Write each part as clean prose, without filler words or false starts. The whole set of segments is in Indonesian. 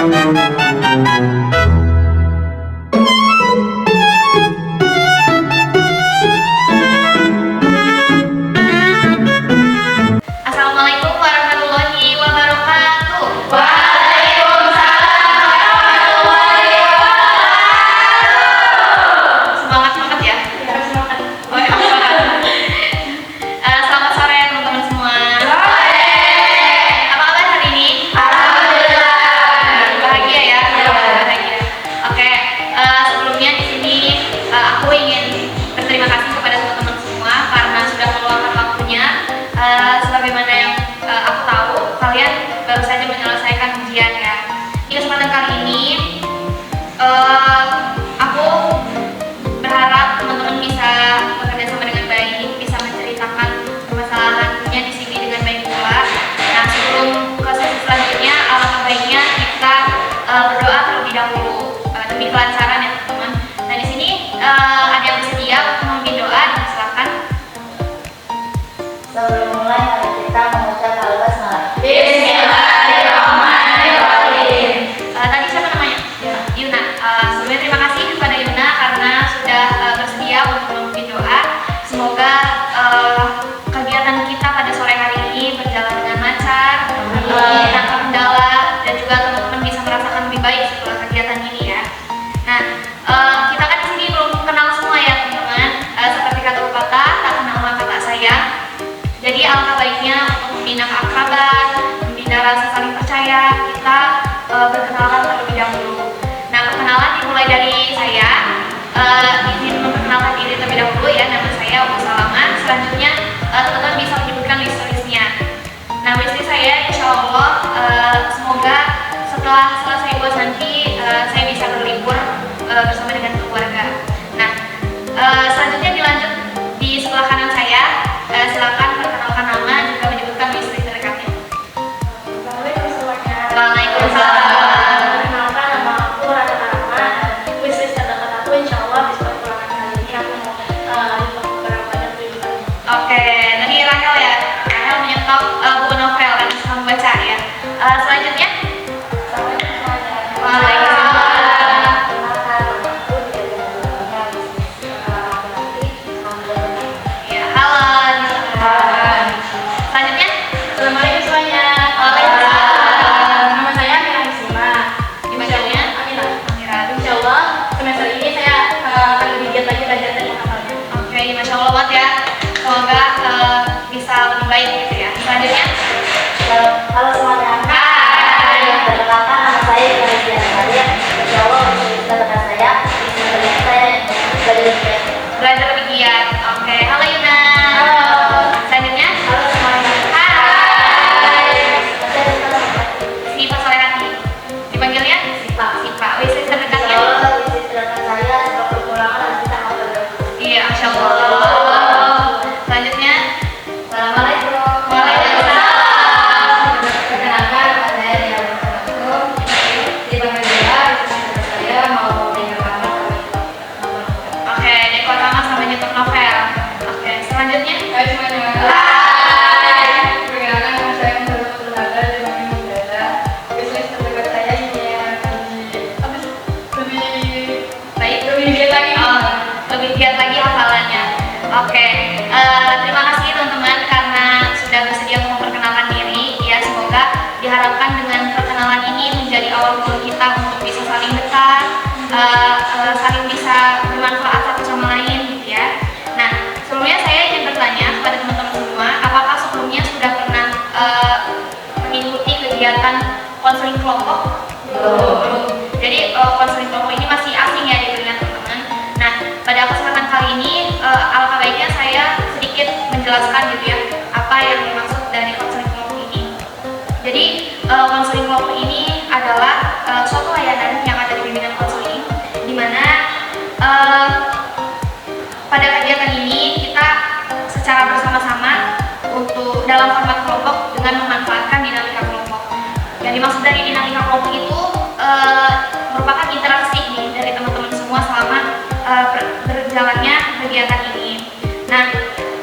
Assalamualaikum warahmatullahi wabarakatuh. Semangat banget ya. Oh, ya, semangat. Selamat sore teman-teman semua. Apa kabar hari ini? Bahagia ya. Bahagia. Oke. Sebelumnya di sini aku ingin berterima kasih kepada teman-teman semua karena sudah meluangkan waktunya. Sebagaimana yang aku tahu, kalian baru saja menyelesaikan ujian ya. Di kesempatan kali ini, aku berharap teman-teman bisa bekerja sama dengan baik, bisa menceritakan permasalahannya di sini dengan baik pula. Nah, sebelum ke sesi selanjutnya, alangkah baiknya kita berdoa terlebih dahulu demi kelancaran ya teman-teman. Nah, di sini ada yang bersedia untuk memimpin doa, silakan. Sebelum mulai, mari kita mengucap al-basmalah. Bismillahirrahmanirrahim. Tadi siapa namanya? Yuna. Sebelumnya terima kasih kepada Yuna karena sudah bersedia untuk memimpin doa. Semoga kegiatan kita pada sore hari ini berjalan dengan lancar, tanpa kendala, dan juga teman-teman bisa merasakan lebih baik setelah kegiatan ini ya. Nah, kita kan di sini belum kenal semua ya teman-teman. Seperti kata pepatah, tak kenal maka tak sayang. Jadi alangkah baiknya untuk membina keakraban, membina rasa saling percaya, kita berkenalan terlebih dahulu. Nah, perkenalan dimulai dari saya. Izin memperkenalkan diri terlebih dahulu ya, nama saya Ummu Salamah. Selanjutnya teman-teman bisa menyebutkan list-listnya. Nah, list saya insya Allah semoga setelah selesai uas nanti saya bisa berlibur bersama dengan keluarga. Nah, selanjutnya dilanjut di sebelah kanan saya. Silakan perkenalkan nama juga menyebutkan list terdekatnya. Assalamualaikum semuanya. Waalaikumsalam. Perkenalkan, nama aku Rana Rahma. Wishlist terdekat aku insya Allah di sekolah pulangan kali ini aku mau nyetok beberapa banyak tujuan. Oke, tadi Rahel ya. Rahel menyetok buku novel kan bisa membaca ya. Selanjutnya. Assalamualaikum semuanya. Waalaikumsalam. Perkenalkan, nama aku Dede namanya laki-laki, Ya, halo. Selanjutnya. Assalamualaikum semuanya. Waalaikumsalam. Nama saya Amira Hisima. Dibacanya Amira. Amira. Insya Allah semester ini saya akan lebih giat lagi belajar dan menghafalnya. Oke, masya Allah banget ya. Semoga bisa lebih baik gitu ya. Selanjutnya. Halo semuanya. Hai. Perkenalkan, nama saya Ibrahim Maria. Insya Allah bisa dekat saya. Sebenarnya saya belajar lebih baik. Belajar lebih giat. Oke, halo Yuna. Halo. Selanjutnya. Halo semuanya. Hai. Saya Rizka. Sipa Solehati. Dipanggilnya Sipa. Sipa. Wis Insya terdekatnya. Allah bisa dekat saya. Setelah perpulangan nanti kita hafal dulu. Iya, masya Allah. Selanjutnya. Assalamualaikum. Waalaikumsalam. Perkenalkan, nama saya Ria Assalamualaikum. Dipanggil Dea, saya mau dengar kamu. Oke, dekor lama sama nyetok novel. Oke, selanjutnya. Hai semuanya. Hai. Perkenalkan, nama saya Nurul Nada dari Mandala. Wishlist terdekat saya ini ya lebih Baik. lebih giat lagi. Oh, lebih giat lagi hafalannya. Oke, terima kasih teman-teman karena sudah bersedia memperkenalkan diri. Ya, semoga diharapkan dengan perkenalan ini menjadi awal mula kita untuk bisa saling dekat, saling bisa bermanfaat satu sama lain, gitu ya. Nah, sebelumnya saya ingin bertanya kepada teman-teman semua, apakah sebelumnya sudah pernah mengikuti kegiatan konseling kelompok? Belum. Jadi konseling kelompok ini masih asing ya di telinga teman-teman. Nah, pada kesempatan kali ini alangkah baiknya saya sedikit menjelaskan gitu ya apa yang dimaksud dari konseling kelompok ini. Jadi konseling kelompok ini adalah suatu layanan yang ada di bimbingan konseling, di mana pada kegiatan ini kita secara bersama-sama untuk dalam format kelompok dengan memanfaatkan dinamika kelompok. Yang dimaksud dari dinamika kelompok itu merupakan interaksi nih dari teman-teman semua selama berjalannya kegiatan ini. Nah,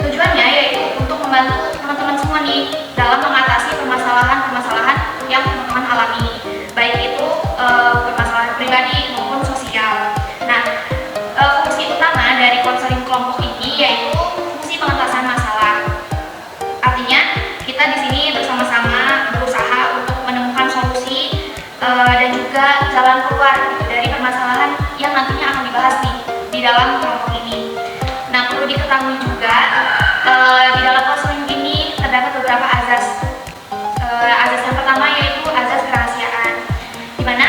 tujuannya yaitu untuk membantu teman-teman semua nih dalam mengatasi permasalahan-permasalahan yang teman-teman alami, baik itu dan juga jalan keluar gitu, dari permasalahan yang nantinya akan dibahas nih di dalam kelompok ini. Nah, perlu diketahui juga di dalam konseling ini terdapat beberapa azas. Azas yang pertama yaitu azas kerahasiaan, di mana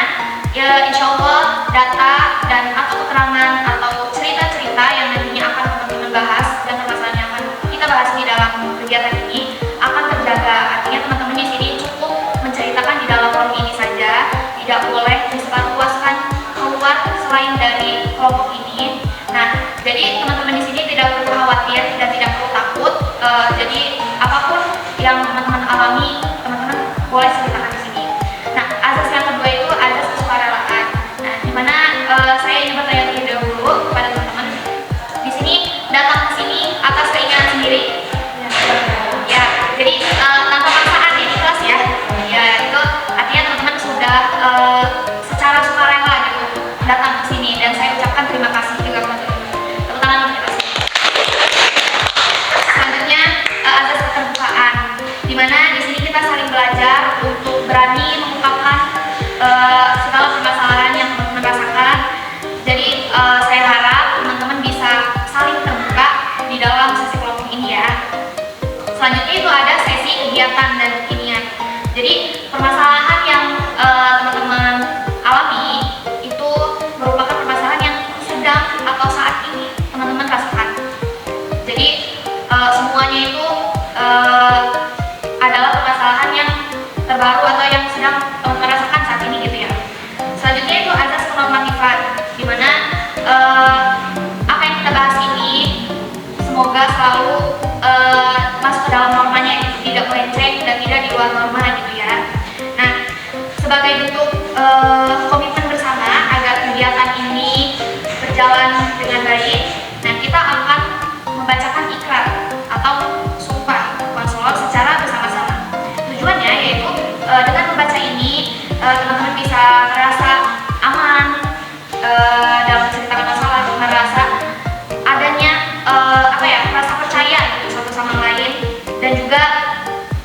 ya insya Allah data dan atau keterangan atau cerita-cerita yang nantinya akan teman-teman bahas dan permasalahan yang akan kita bahas di dalam kegiatan ini akan terjaga. Artinya teman-teman di sini cukup menceritakan di dalam forum ini saja, tidak boleh disebarluaskan keluar selain dari kelompok ini. Nah, jadi teman-teman di sini tidak perlu khawatir dan tidak perlu takut. Jadi apapun yang teman-teman alami, teman-teman boleh ceritakan di sini. Nah, azas yang kedua itu azas kesukarelaan. Nah, dimana saya ingin bertanya terlebih dahulu kepada teman-teman di sini datang ke sini atas keinginan sendiri. Ya, jadi tanpa paksaan di kelas ya. Ya, itu artinya teman-teman sudah secara sukarela gitu datang ke sini, dan saya ucapkan terima kasih juga kepada teman-teman. Tepuk tangan untuk kita semua. Selanjutnya azas keterbukaan, di mana di sini kita saling belajar untuk berani mengungkapkan segala permasalahan yang teman-teman rasakan. Jadi saya harap teman-teman bisa saling terbuka di dalam sesi kelompok ini ya. Selanjutnya itu ada sesi kegiatan dan kekinian. Jadi permasalahan yang teman-teman alami itu merupakan permasalahan yang sedang atau saat ini teman-teman rasakan. Jadi semuanya itu adalah permasalahan yang terbaru atau yang sedang teman-teman rasakan saat ini gitu ya. Selanjutnya itu azas kenormatifan, di mana apa yang kita bahas ini semoga selalu masuk ke dalam normanya, tidak melenceng dan tidak di luar norma gitu ya. Nah, sebagai bentuk komitmen bersama agar kegiatan ini berjalan dengan baik, nah kita akan membacakan ikrar atau sumpah konselor secara bersama-sama. Tujuannya yaitu dengan membaca ini teman-teman bisa merasa aman dalam menceritakan masalah, merasa adanya rasa percaya gitu satu sama lain, dan juga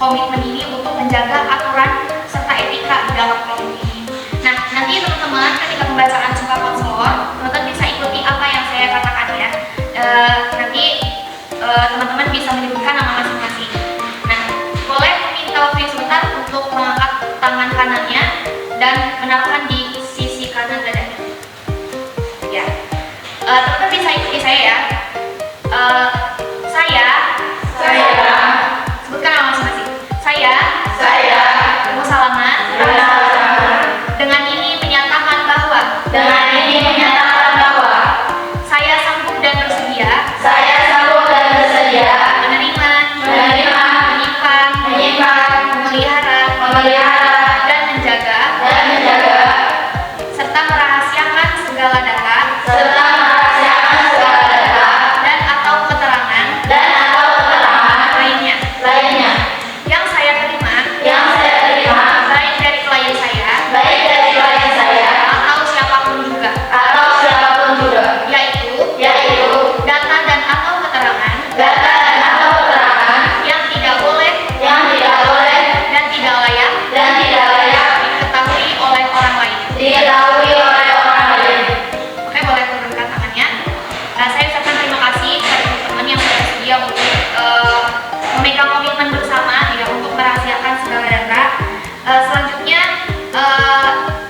komitmen ini untuk menjaga aturan serta etika di dalam kelompok ini. Nah, nanti teman-teman ketika pembacaan sumpah konselor, teman-teman bisa ikuti apa yang saya katakan ya. Nanti teman-teman bisa menyebutkan nama masing-masing. Nah, boleh meminta waktu yang sebentar untuk mengangkat tangan kanannya dan menaruhkan di sisi kanan dadanya. Ya, teman-teman bisa ikuti saya ya. Saya sebutkan nama masing-masing. Saya Musalamat dengan ini menyatakan bahwa saya sanggup dan bersedia menerima, menyimpan, memelihara, dan menjaga serta merahasiakan segala data dan atau keterangan lainnya yang saya terima baik dari klien saya atau siapapun juga, yaitu data dan atau keterangan yang tidak boleh dan tidak layak diketahui oleh orang lain. Oke, boleh turunkan tangannya. Saya ucapkan terima kasih kepada teman-teman yang bersedia untuk memegang komitmen bersama ya untuk merahasiakan segala data. Selanjutnya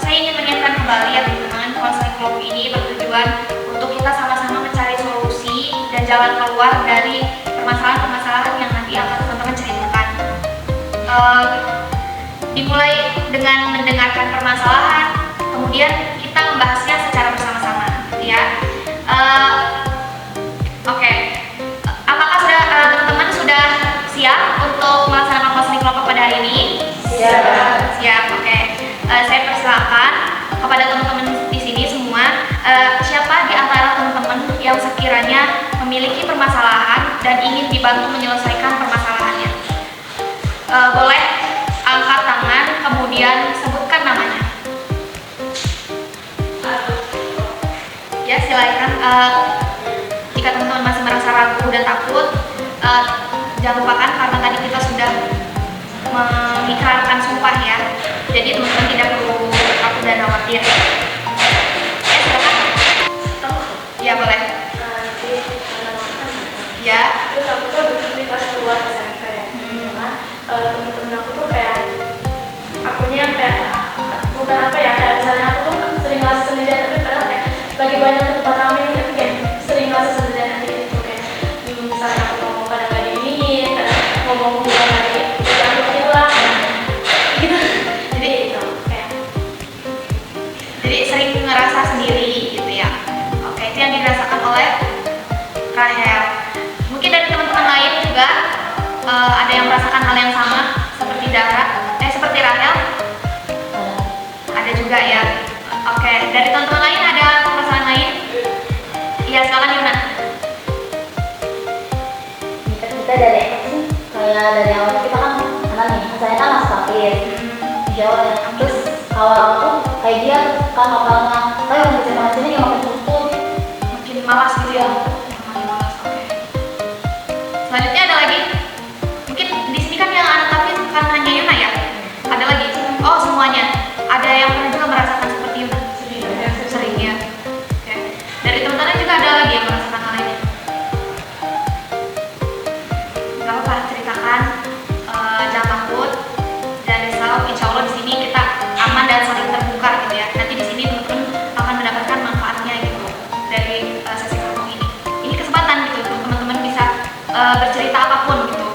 saya ingin mengingatkan kembali ya teman-teman, konseling kelompok ini bertujuan untuk kita sama-sama mencari solusi dan jalan keluar dari permasalahan-permasalahan yang nanti akan teman-teman ceritakan. Dimulai dengan mendengarkan permasalahan, kemudian kita membahasnya secara bersama-sama, gitu ya. Oke. Apakah teman-teman sudah siap untuk melaksanakan konseling kelompok pada hari ini? Siap. Oke. Saya persilakan kepada teman-teman di sini semua, siapa di antara teman-teman yang sekiranya memiliki permasalahan dan ingin dibantu menyelesaikan permasalahannya? Boleh angkat tangan, kemudian sebutkan namanya. Ya, silakan. Jika teman-teman masih merasa ragu dan takut, jangan lupakan karena tadi kita sudah mengikrarkan sumpah ya. Jadi teman-teman tidak perlu khawatir. Silakan. Ya boleh. Ya. Terus aku tuh duduk di kelas 2 SMP ya. Cuma temen-temen aku tuh kayak akunya kayak bukan apa ya, kayak misalnya aku tuh sering ngelas sendirian tapi padahal kayak lagi banyak tempat rame tapi kayak sering ngelas sendirian aja gitu kayak misalnya aku ngomong kadang gak diiniin, kadang ngomong bukan lagi gitu lah gitu. Jadi itu kayak Jadi sering ngerasa sendiri gitu ya. Oke, itu yang dirasakan oleh Rahel. Mungkin dari teman-teman lain juga ada yang merasakan hal yang sama seperti seperti Rahel. Ada juga ya. Oke, dari teman-teman lain ada perasaan lain? Iya, silakan Yuna. Kita dari kayak dari awal kita kan anak nih, saya kan masuk akhir jauh ya. Terus awal tuh kayak dia kan awalnya kayak udah bisa makan sini nggak makan tutup. Makin malas gitu ya. Makin malas. Oke. Selanjutnya ada lagi. Mungkin di sini kan yang anak tapi bukan hanya Yuna ya. Ada lagi. Oh, semuanya. Ada yang pernah juga merasakan seperti Yuna. Sering ya. Oke. Dari teman-teman juga ada lagi yang merasakan hal ini. Gak apa-apa, ceritakan. Jangan takut. Dan insya Allah di sini kita aman dan saling terbuka gitu ya. Nanti di sini teman-teman akan mendapatkan manfaatnya gitu dari sesi ketemu ini. Ini kesempatan gitu untuk teman-teman bisa bercerita apapun gitu.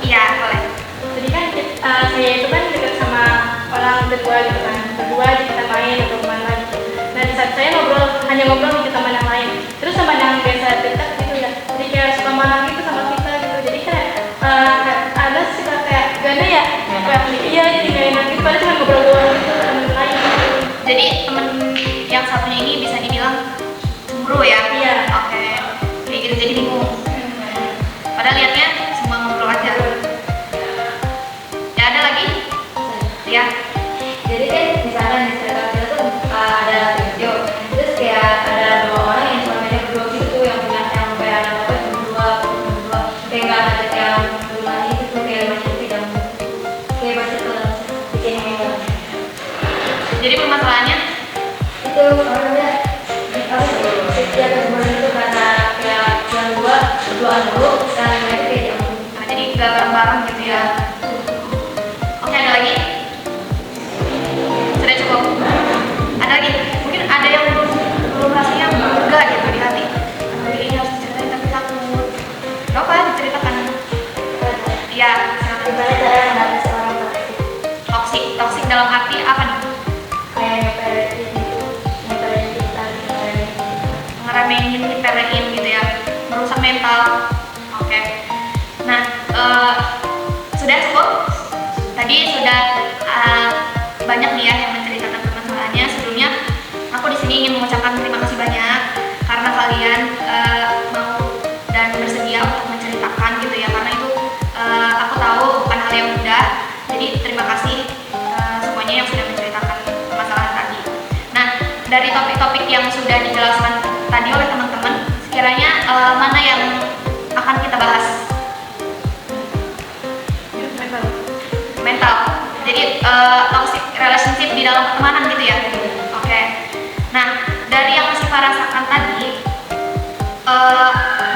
Iya, boleh. jadi kan saya itu kan dekat sama orang berdua gitu kan, berdua jadi kita main atau kemana gitu. Nah di saat saya hanya ngobrol nih ke teman yang lain, terus teman yang biasa dekat gitu ya, jadi kayak suka marah gitu sama kita gitu. Jadi kayak ada suka kayak ganda ya, kayak iya jadi gak enak gitu, padahal cuma ngobrol doang gitu ke teman lain gitu. Jadi teman yang satunya ini bisa dibilang cemburu ya? Iya. Oke. Kayak gitu jadi bingung. Padahal lihatnya semua ngobrol aja. Ya ada lagi? Ya. Jadi kan misalkan di cerita kita tuh ada video, terus kayak ada dua orang yang suaminya berdua gitu yang punya yang kayak anak apa berdua, kayak nggak ada yang berdua itu tuh kayak macam tidak kayak macam itu bikin gitu. Jadi permasalahannya Itu orangnya apa sih? Dia tersebut itu karena kayak yang berduaan dulu dan mereka kayak yang jadi nggak bareng-bareng gitu ya. Oke, ada lagi? Sudah cukup? Ada lagi? Mungkin ada yang belum rasanya enggak gitu di hati. Ini harus diceritain tapi takut. Gak apa, diceritakan. Iya, silakan. gimana cara mengatasi orang toksik. Toksik dalam arti apa nih? Kayak nyepelin kita Ngeremehin, nyepelein gitu ya, merusak mental. Oke. Nah, sudah cukup? Tadi sudah banyak nih ya yang menceritakan permasalahannya. Sebelumnya aku di sini ingin mengucapkan terima kasih banyak karena kalian mau dan bersedia untuk menceritakan gitu ya, karena itu aku tahu bukan hal yang mudah. Jadi terima kasih semuanya yang sudah menceritakan permasalahan tadi. Nah, dari topik-topik yang sudah dijelaskan tadi oleh teman-teman, sekiranya mana yang akan kita bahas? Mental. Jadi toxic relationship di dalam pertemanan gitu ya. Oke. Nah, dari yang Siva rasakan tadi,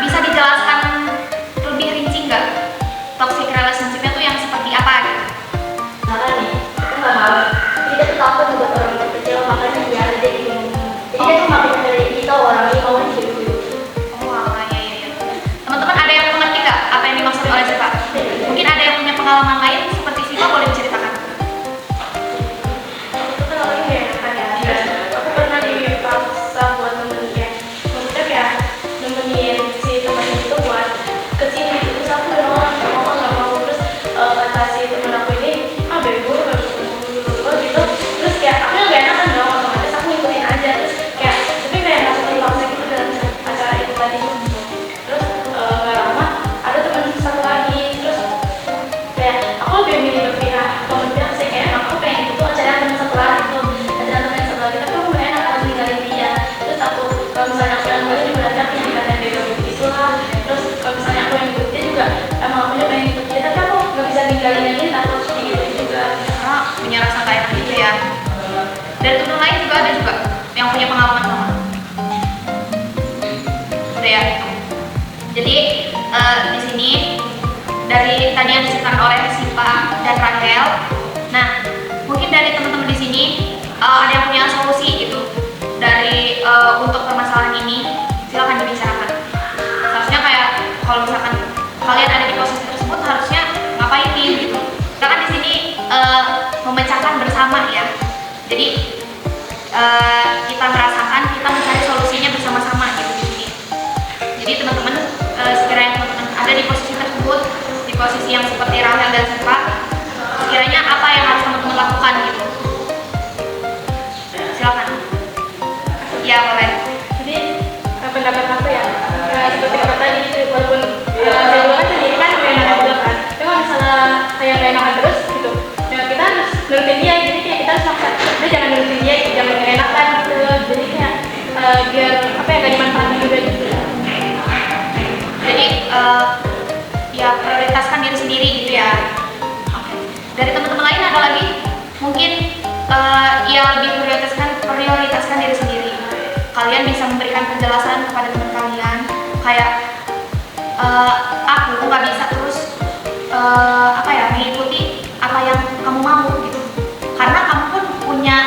bisa dijelaskan lebih rinci nggak toxic relationship-nya tuh yang seperti apa gitu? misalkan nih kita nggak mau kita tuh takut buat orang kecil makanya dia ada jadi jadi dia tuh makin dari kita orang ini mau dulu. Oh, iya. Teman-teman ada yang mengerti nggak apa yang dimaksud oleh Siva? Mungkin ada yang punya pengalaman lain seperti Siva, boleh diceritakan. Itu kan orangnya gak enakan ya. Terus aku pernah dipaksa buat nemenin maksudnya kayak nemenin si temen itu buat kesini. Terus aku udah nolak, nggak mau. Terus kata si temen aku ini, bego, gak dulu gitu. Terus kayak aku yang gak enakan dong, otomatis aku ngikutin aja. Terus kayak tapi kayak nggak dipaksa gitu dalam acara itu tadi. Terus gak lama ada temen satu lagi. Terus kayak aku lebih milih berpihak temen bilang sih kayak aku pengen itu acara temen satu lagi tuh, acara temen satu lagi, tapi aku gak enak harus ninggalin dia. Terus aku kalau misalnya aku yang balik juga nanti aku yang dikatain bego gitu lah. Terus kalau misalnya aku yang ikut dia juga emang aku pengen ikut dia, tapi aku gak bisa ninggalin yang ini, takut digituin juga. Karena punya rasa gak enak gitu ya. punya pengalaman sama. Udah ya itu. Jadi di sini dari tadi yang diceritakan oleh Siva dan Rahel. Nah, mungkin dari teman-teman di sini ada yang punya solusi gitu dari untuk permasalahan ini, silakan dibicarakan. Seharusnya kayak kalau misalkan kalian ada di posisi tersebut harusnya ngapain nih gitu. Kita kan di sini memecahkan bersama ya. Jadi kita merasakan, kita mencari solusinya bersama-sama gitu di sini. Jadi teman-teman sekiranya teman-teman ada di posisi tersebut, di posisi yang seperti Rahel dan Siva, sekiranya apa yang harus teman-teman lakukan gitu. Silakan. Ya boleh. Jadi pendapat aku ya, seperti kata tadi, walaupun saya juga kan sendiri kan gak enakan juga kan, tapi kalau misalnya saya gak enakan terus gitu, ya kita harus nurutin dia. Jadi kayak kita harus maksa, udah jangan nurutin dia, jangan gak enakan gitu. Jadi kayak biar apa ya, gak dimanfaatin juga gitu. Jadi ya prioritaskan diri sendiri gitu ya. Oke. Dari teman-teman lain ada lagi? Mungkin ya lebih prioritaskan diri sendiri. Kalian bisa memberikan penjelasan kepada teman kalian kayak aku nggak bisa terus apa ya mengikuti apa yang kamu mau gitu. Karena kamu pun punya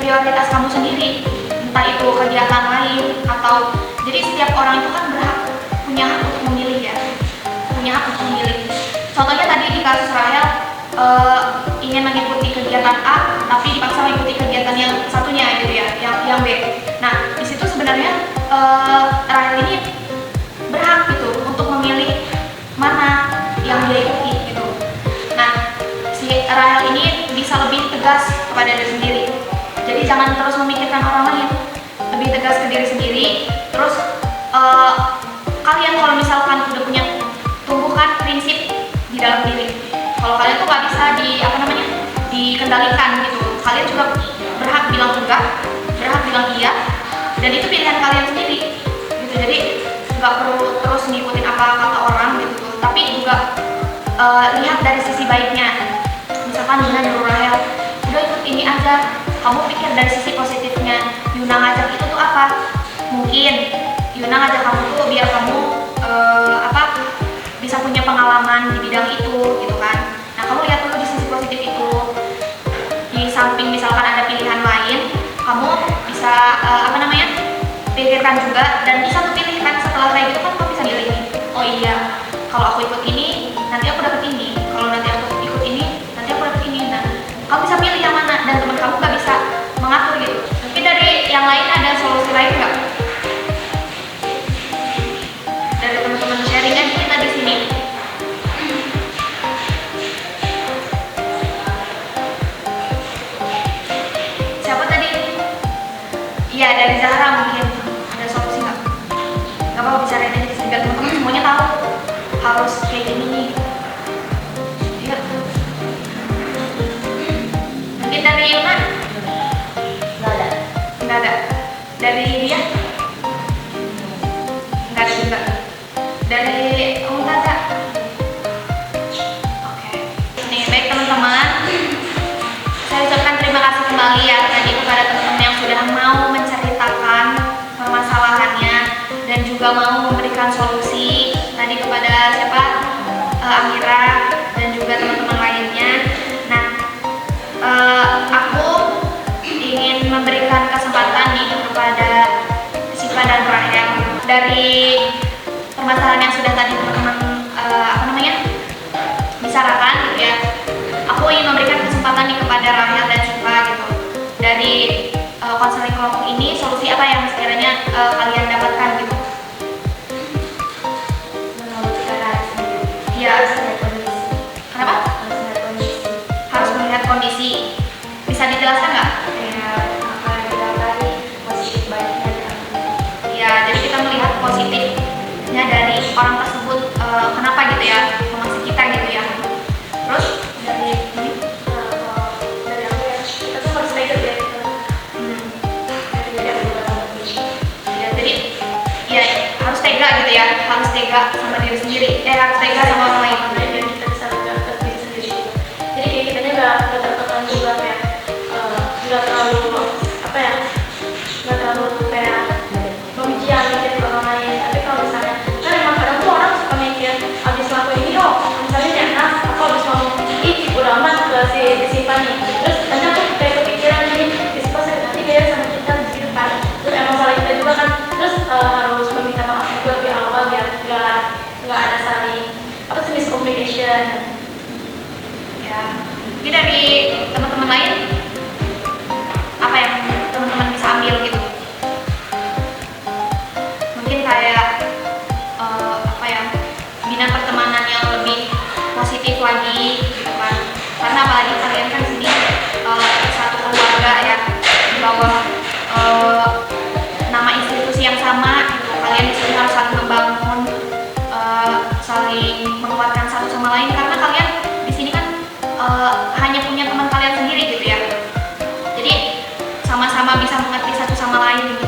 prioritas kamu sendiri. Entah itu kegiatan lain atau jadi setiap orang itu kan berhak punya hak untuk memilih ya. Punya hak untuk memilih. Contohnya tadi di kasus Rahel ingin mengikuti kegiatan A tapi dipaksa mengikuti kegiatan yang satunya gitu ya, yang B. Nah, di situ sebenarnya Rahel ini berhak gitu untuk memilih mana yang dia ikuti gitu. Nah, si Rahel ini bisa lebih tegas kepada diri sendiri. Jadi jangan terus memikirkan orang lain, lebih tegas ke diri sendiri. Terus kalian kalau misalkan udah punya tumbuhkan prinsip di dalam diri. Kalau kalian tuh nggak bisa dikendalikan gitu, kalian juga berhak bilang enggak, berhak bilang iya, dan itu pilihan kalian sendiri gitu. Jadi nggak perlu terus ngikutin apa kata orang gitu, tapi juga lihat dari sisi baiknya. Misalkan Yuna nyuruh Rahel, udah ikut ini aja, kamu pikir dari sisi positifnya Yuna ngajak itu tuh apa? Mungkin Yuna ngajak kamu tuh biar kamu bisa punya pengalaman di bidang itu gitu kan. Nah, kamu lihat dulu di sisi positif itu. Di samping misalkan ada pilihan lain, kamu bisa pikirkan juga dan bisa pilih kan. Setelah kayak gitu kan kamu bisa milih nih. Oh iya, kalau aku ikut ini nanti aku dapet ini, kalau nanti aku ikut ini nanti aku dapet ini. Nah, kamu bisa pilih yang mana dan teman kamu gak bisa mengatur gitu. Mungkin dari yang lain ada solusi lain nggak? Dari teman-teman sharingan kita di sini. Siapa tadi? Iya, dari Zahra mungkin. Ada solusi nggak? Gak apa-apa, bicarain aja biar teman-teman semuanya tahu harus kayak gini nih. Iya. Mungkin dari Yuna? Nggak ada. Nggak ada. Dari dia? Nggak ada juga. Dari Umtata? Oke. Nih, baik teman-teman. Saya ucapkan terima kasih kembali ya tadi kepada teman-teman yang sudah mau menceritakan permasalahannya dan juga mau memberikan solusi tadi kepada siapa? Amira dan juga teman-teman lainnya. Nah, aku ingin memberikan kesempatan nih kepada Siva dan Rahel dari permasalahan yang sudah tadi teman-teman bicarakan gitu ya. Aku ingin memberikan kesempatan nih kepada Rahel dan Siva gitu. Dari konseling kelompok ini, solusi apa yang sekiranya kalian dapatkan gitu? Menurut cara sendiri. Iya. Harus melihat kondisi. Kenapa? Harus melihat kondisi. Harus melihat kondisi. Bisa dijelaskan nggak? Ya, apa yang bilang tadi positif baiknya dan Ya, jadi kita melihat positifnya dari orang tersebut, kenapa gitu ya, informasi kita gitu ya. Terus dari ini, Dari aku ya, kita tuh harus make ya. Jadi aku juga ya, jadi ya harus tega gitu ya, harus tega sama diri sendiri, harus tega sama orang lain. dan kita bisa bergerak ke diri sendiri. Jadi kayak kitanya nggak tertekan juga kayak nggak terlalu apa ya, nggak terlalu dari teman-teman lain apa yang teman-teman bisa ambil gitu? Mungkin kayak apa ya, bina pertemanan yang lebih positif lagi gitu kan. Karena apalagi kalian kan di sini satu keluarga ya, di bawah nama institusi yang sama gitu. Kalian di sini harus saling membangun, saling menguatkan satu sama lain, karena kalian di sini kan hanya punya teman kalian sendiri gitu ya. Jadi sama-sama bisa mengerti satu sama lain gitu.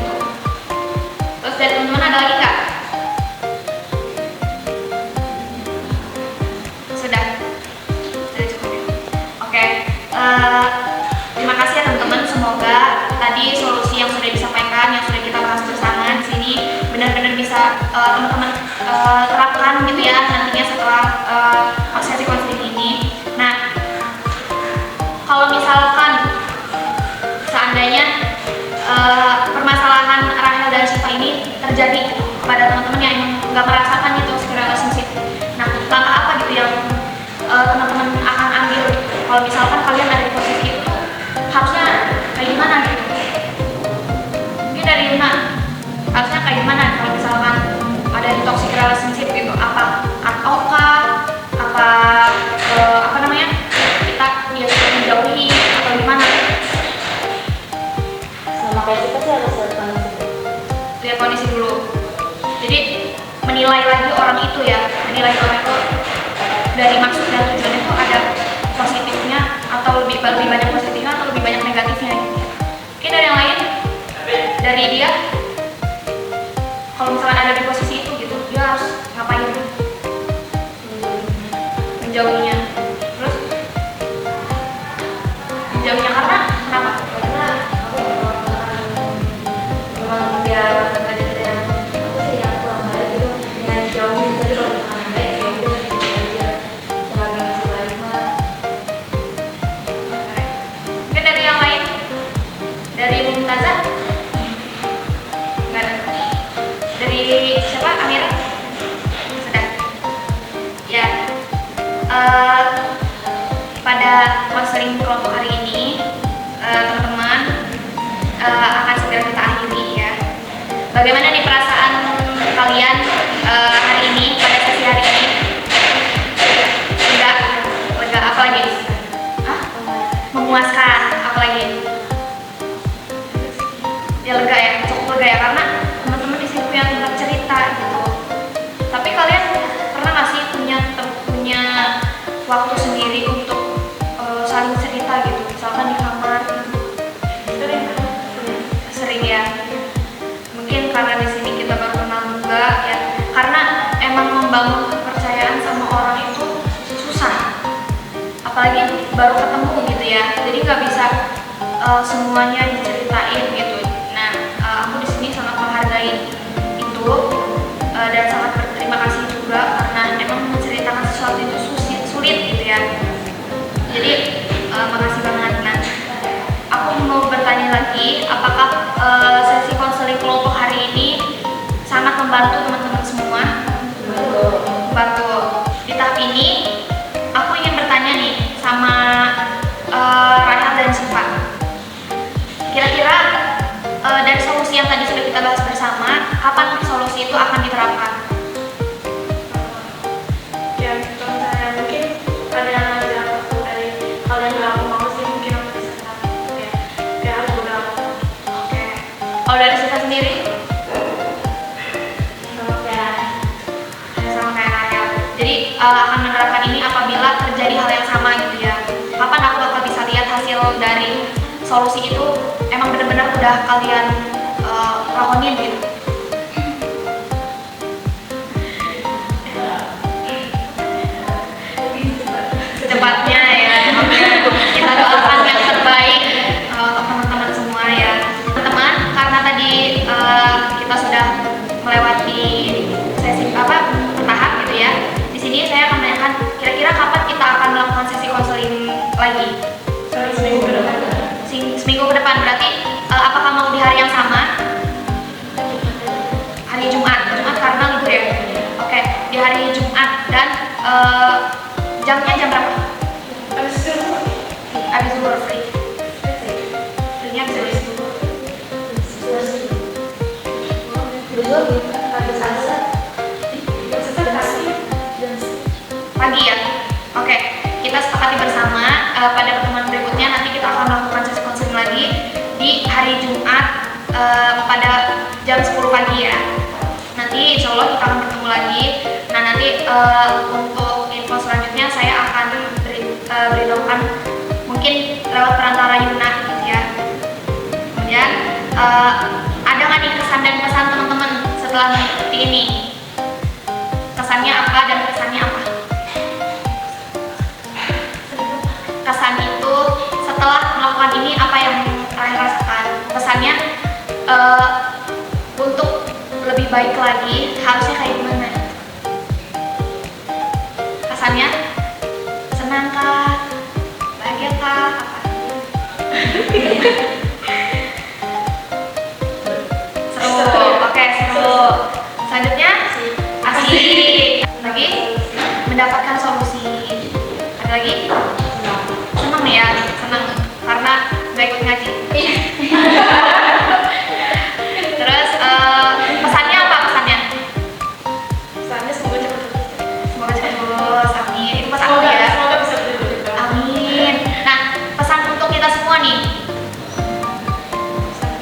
Terus dari teman-teman ada lagi nggak? Sudah cukup ya. Oke. Terima kasih ya teman-teman. Semoga tadi solusi yang sudah disampaikan, yang sudah kita bahas bersama di sini benar-benar bisa teman-teman terapkan gitu ya nantinya setelah sesi konseling ini. Nah, kalau misalkan seandainya permasalahan Rahel dan Syifa ini terjadi kepada teman-teman yang nggak merasakan itu relationship, nah langkah apa gitu yang teman-teman akan ambil kalau misalkan kalian ada di posisi itu, harusnya kayak gimana gitu? Mungkin dari Yuna, harusnya kayak gimana kalau misalkan ada di toxic relationship gitu? Apa apa namanya, kita ya menjauhi atau gimana? Sama kayak kita sih harus Lihat kondisi dulu. Jadi menilai lagi orang itu ya, menilai orang itu dari maksud dan tujuan itu ada positifnya atau lebih banyak positifnya atau lebih banyak negatifnya gitu. Mungkin dari yang lain, dari dia, kalau misalkan ada di posisi itu gitu, dia harus ngapain? Menjauhinya. Terus menjauhinya karena kenapa? karena memang dia ada yang apa sih yang kurang baik gitu, yang jauhin tadi kalau misalkan baik ya udah dia sebagai yang baik mah. Mungkin dari yang lain, dari Mumtazah, nggak ada. Dari siapa? Amira? Sudah. Ya. Pada konseling kelompok hari ini, teman-teman akan segera kita akhiri ya. Bagaimana nih perasaan kalian hari ini, pada sesi hari ini? Lega, apa lagi? Hah? Memuaskan, apa lagi? Ya lega ya, cukup lega ya, karena teman-teman di sini punya tempat cerita gitu. Tapi kalian pernah nggak sih punya waktu sendiri untuk saling cerita gitu, misalkan di kamar? Sering ya. Mungkin karena di sini kita baru kenal juga ya, karena emang membangun kepercayaan sama orang itu susah, apalagi baru ketemu gitu ya, jadi nggak bisa semuanya diceritain gitu. Nah, aku di sini sangat menghargai itu dan sangat berterima kasih juga karena emang menceritakan sesuatu itu sulit gitu ya. Jadi makasih banget. Nah, aku mau bertanya lagi, apakah sesi konseling kelompok hari ini sangat membantu teman-teman semua? Membantu. Di tahap ini, aku ingin bertanya nih sama Rahel dan Syifa. Kira-kira dari solusi yang tadi sudah kita bahas bersama, kapan solusi itu akan diterapkan? Ya, kalau saya mungkin ada yang waktu dari kalian nggak aku mau sih, mungkin aku bisa kayak aku udah mau. Oke. Kalau dari Syifa sendiri? Sama kayak Rahel. Jadi akan menerapkan ini apabila terjadi hal yang sama gitu ya. Kapan aku bakal bisa lihat hasil dari solusi itu emang benar-benar udah kalian lakonin gitu. Secepatnya ya. Kita doakan yang terbaik untuk teman-teman semua ya. Teman-teman, karena tadi kita sudah melewati sesi bertahap gitu ya. Di sini saya akan menanyakan kira-kira kapan kita akan melakukan sesi konseling lagi? Seminggu ke depan. Seminggu ke depan, berarti apakah mau di hari yang sama? Hari Jumat karena libur ya. Oke, di hari Jumat dan jamnya jam berapa? Habis subuh. Pagi ya? Oke, kita sepakati bersama pada pertemuan berikutnya nanti kita akan melakukan sesi konseling lagi di hari Jumat pada jam 10 pagi ya. Nanti insya Allah kita akan bertemu lagi. Nah nanti untuk info selanjutnya saya akan beritahukan mungkin lewat perantara Yuna gitu ya. Kemudian ada nggak nih kesan dan pesan teman-teman setelah mengikuti ini? Kesannya apa dan pesannya apa? Kesan itu setelah melakukan ini apa yang kalian rasakan? Pesannya untuk lebih baik lagi harusnya kayak gimana? Kesannya senang kah? Bahagia kah? Apa? Seru. Oke, seru. Selanjutnya asik. Lagi mendapatkan solusi. Ada lagi? Senang ya, senang karena gak ikut ngaji. Terus pesannya apa pesannya? Pesannya semoga cepat lulus. Semoga cepat lulus, amin. Itu pesan aku ya. Semoga bisa lulus. Amin. Nah, pesan untuk kita semua nih.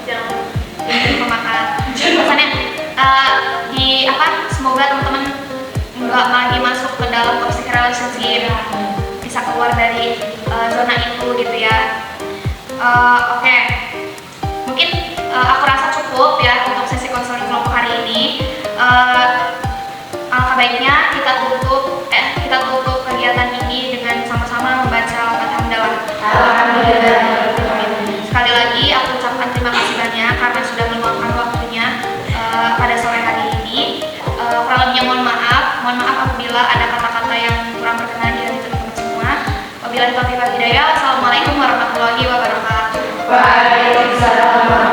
Jangan memakan. Pesannya semoga teman-teman nggak lagi masuk ke dalam toxic relationship, bisa keluar dari zona itu gitu ya. Oke. Mungkin aku rasa cukup ya untuk sesi konseling kelompok hari ini. Alangkah baiknya kita tutup kegiatan ini dengan sama-sama membaca lafaz hamdalah. Alhamdulillah. Sekali lagi aku ucapkan terima kasih banyak karena sudah meluangkan waktunya pada sore hari ini. Kurang lebihnya mohon maaf apabila ada kata-kata yang kurang berkenan di hati teman-teman semua. Wabillahi taufiq wal hidayah. Wassalamualaikum warahmatullahi wabarakatuh. Waalaikumsalam.